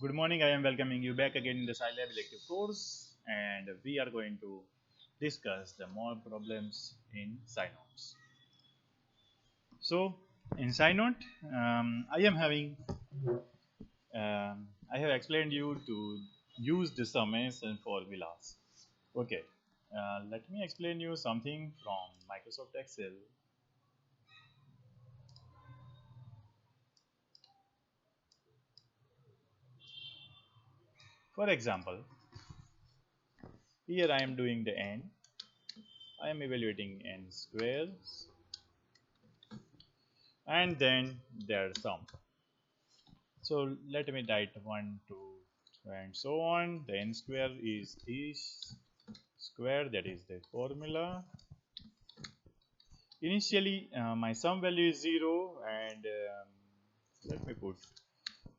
Good morning. I am welcoming you back again in the SciLab elective course, and we are going to discuss the more problems in SciNotes. So, in SciNote, I am having I have explained you to use the summations and formulas. Okay, let me explain you something from Microsoft Excel. For example, here I am doing the n. I am evaluating n squares, and then their sum. So let me write 1, 2, and so on. The n square is this square, that is the formula. Initially, my sum value is 0, and let me put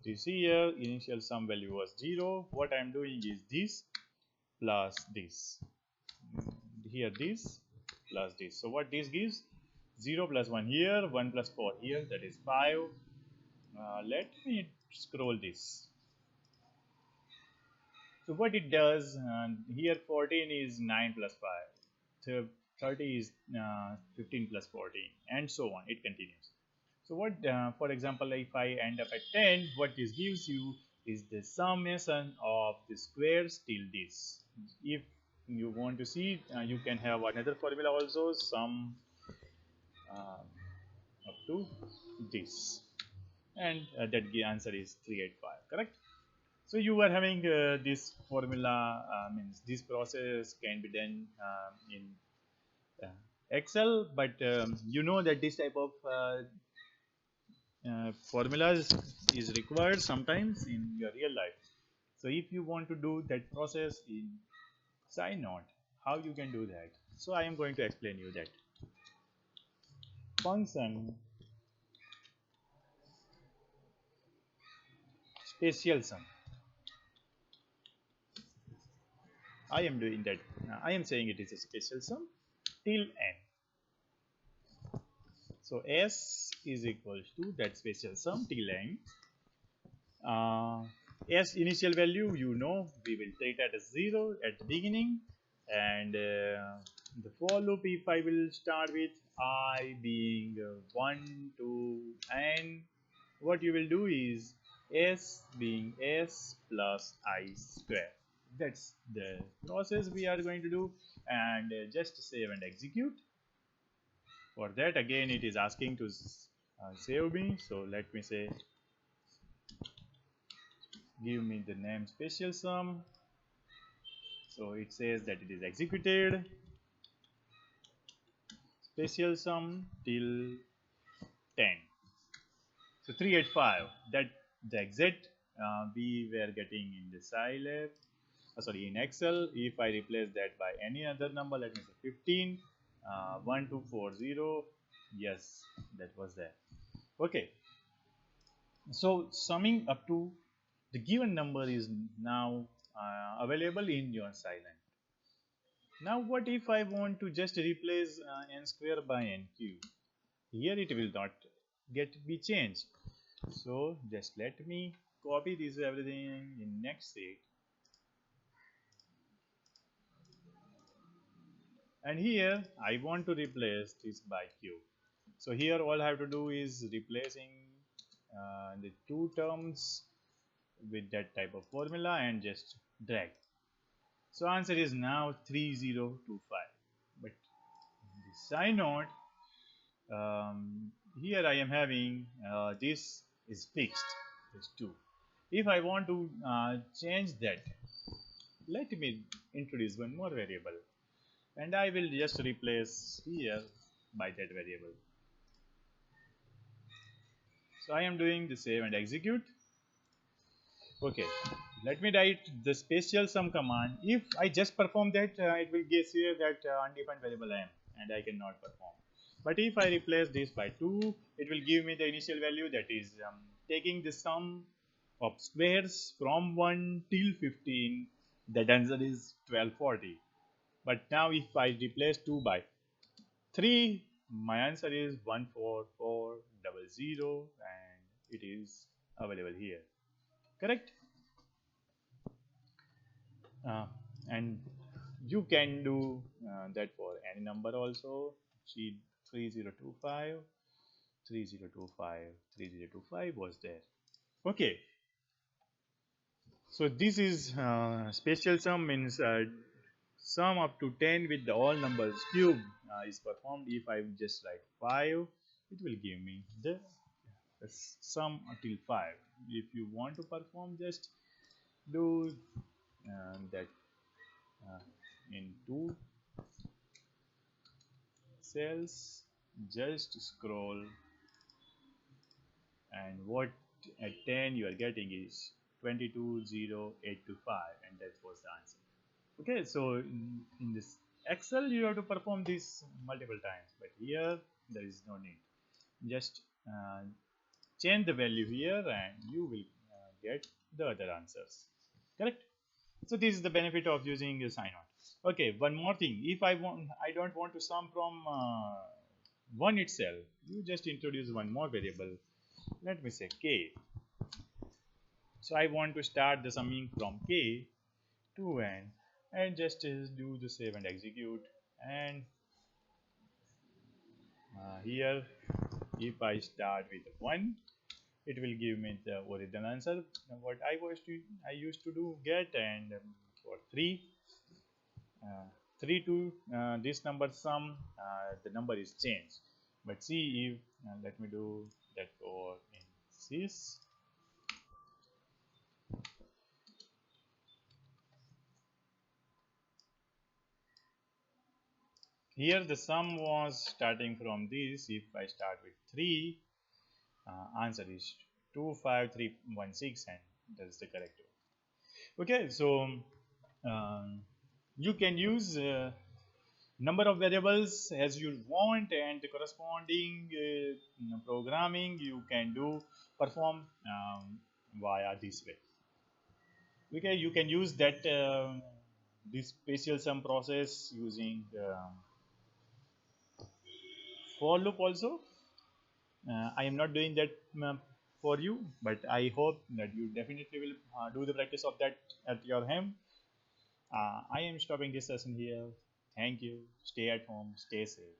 this here. Initial sum value was 0. What I am doing is this plus this. Here, this plus this. So, what this gives? 0 plus 1 here, 1 plus 4 here, that is 5. Let me scroll this. So what it does, here 14 is 9 plus 5, so 30 is 15 plus 14, and so on. It continues. So what, for example, if I end up at 10, what this gives you is the summation of the squares till this. If you want to see, you can have another formula also, sum up to this, and that the answer is 385, correct? So you are having this formula, means this process can be done in uh, Excel, but you know that this type of formulas is required sometimes in your real life. So if you want to do that process in SciNote, how you can do that? So I am going to explain you that function spatial sum. I am doing that. I am saying it is a spatial sum till n. So S is equals to that spatial sum till n. S initial value, you know, we will take that as 0 at the beginning, and the for loop, if I will start with I being 1 to n, what you will do is S being S plus I square. That's the process we are going to do, and just save and execute. For that, again, it is asking to save me, so let me say give me the name spatial sum. So it says that it is executed, spatial sum till 10. So 385, that the exact we were getting in the SciLab, sorry, in Excel. If I replace that by any other number, let me say 15, 1240, yes, that was there. Okay, so summing up to the given number is now available in your SciLab. Now what if I want to just replace n square by n cube? Here it will not be changed. So just let me copy this everything in next sheet. And here I want to replace this by cube. So here all I have to do is replacing the two terms with that type of formula and just drag. So answer is now 3025. But the SciNote, here I am having this is fixed, this 2. If I want to change that, let me introduce one more variable, and I will just replace here by that variable. So I am doing the save and execute. Okay, let me write the spatial sum command. If I just perform that, it will guess here that undefined variable m, and I cannot perform. But if I replace this by 2, it will give me the initial value, that is taking the sum of squares from 1 till 15. That answer is 1240. But now if I replace 2 by 3, my answer is 14400, and it is available here. Correct? uh, and you can do that for any number also. See, 3025, 3025, 3025 was there. Okay, so this is special sum means sum up to 10 with the all numbers cube is performed. If I just write 5, it will give me the sum until 5. If you want to perform, just do that uh, in two cells, just scroll, and what at 10 you are getting is 220825, and that was the answer. Okay, so in this Excel you have to perform this multiple times, but here there is no need. Just change the value here and you will get the other answers. Correct? So this is the benefit of using a sign on. Okay, one more thing. If I don't want to sum from 1 itself, you just introduce one more variable. Let me say k. So I want to start the summing from k to n, and just do the save and execute. And here, if I start with 1, it will give me the original answer what I used to do get. And for 3, uh, 3 to this number sum, the number is changed. But see if let me do that for in sys. Here the sum was starting from this. If I start with 3, answer is 25316, and that's the correct one. Okay, so um, you can use number of variables as you want, and the corresponding programming you can do perform via this way. Okay, you can use that this spatial sum process using for loop also. I am not doing that for you, but I hope that you definitely will do the practice of that at your home. I am stopping this session here. Thank you. Stay at home. Stay safe.